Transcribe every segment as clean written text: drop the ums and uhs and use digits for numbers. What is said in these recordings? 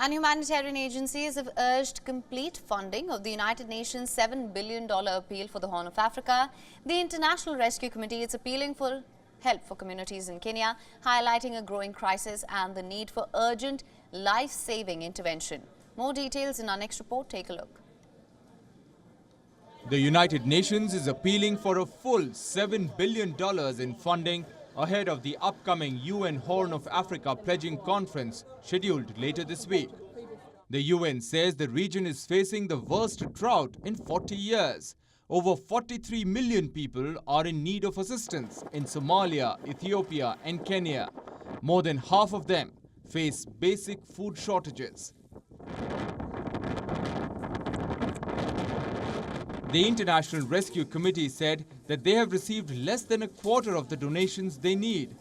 And humanitarian agencies have urged complete funding of the United Nations $7 billion appeal for the Horn of Africa. The International Rescue Committee is appealing for help for communities in Kenya, highlighting a growing crisis and the need for urgent, life-saving intervention. More details in our next report. Take a look. The United Nations is appealing for a full $7 billion in funding ahead of the upcoming UN Horn of Africa pledging conference scheduled later this week. The UN says the region is facing the worst drought in 40 years. Over 43 million people are in need of assistance in Somalia, Ethiopia and Kenya. More than half of them face basic food shortages. The International Rescue Committee said that they have received less than a quarter of the donations they need.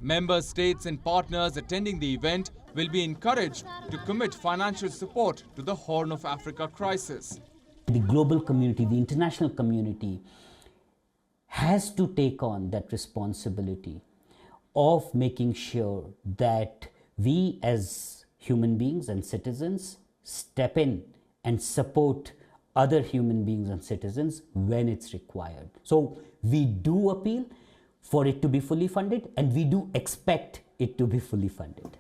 Member states and partners attending the event will be encouraged to commit financial support to the Horn of Africa crisis. The global community, the international community, has to take on that responsibility of making sure that we as human beings and citizens step in and support other human beings and citizens when it's required. So we do appeal for it to be fully funded, and we do expect it to be fully funded.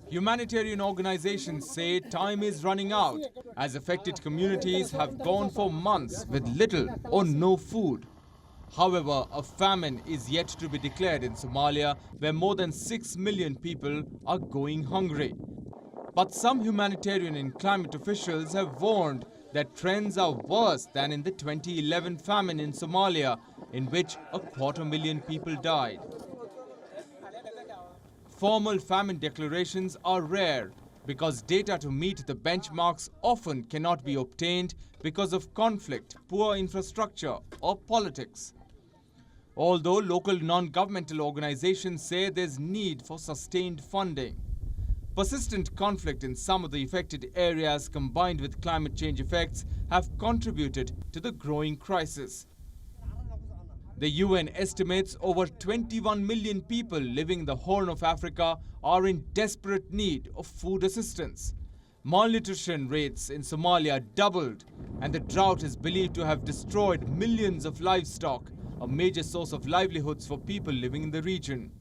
Humanitarian organizations say time is running out as affected communities have gone for months with little or no food. However, a famine is yet to be declared in Somalia, where more than 6 million people are going hungry. But some humanitarian and climate officials have warned that trends are worse than in the 2011 famine in Somalia, in which 250,000 people died. Formal famine declarations are rare because data to meet the benchmarks often cannot be obtained because of conflict, poor infrastructure or politics. Although local non-governmental organizations say there's need for sustained funding. Persistent conflict in some of the affected areas combined with climate change effects have contributed to the growing crisis. The UN estimates over 21 million people living in the Horn of Africa are in desperate need of food assistance. Malnutrition rates in Somalia doubled, and the drought is believed to have destroyed millions of livestock, a major source of livelihoods for people living in the region.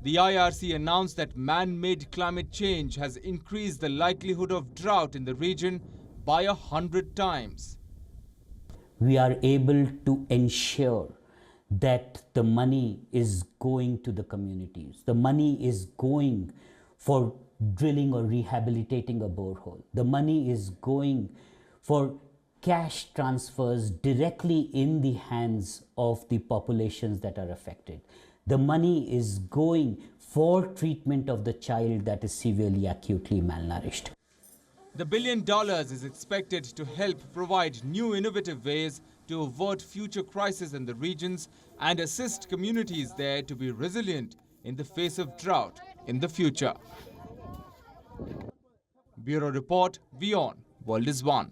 The IRC announced that man-made climate change has increased the likelihood of drought in the region by 100 times. We are able to ensure that the money is going to the communities. The money is going for drilling or rehabilitating a borehole. The money is going for cash transfers directly in the hands of the populations that are affected. The money is going for treatment of the child that is severely acutely malnourished. The $1 billion is expected to help provide new innovative ways to avert future crises in the regions and assist communities there to be resilient in the face of drought in the future. Bureau Report, WION, World is One.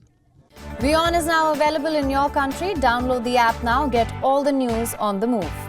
WION is now available in your country. Download the app now. Get all the news on the move.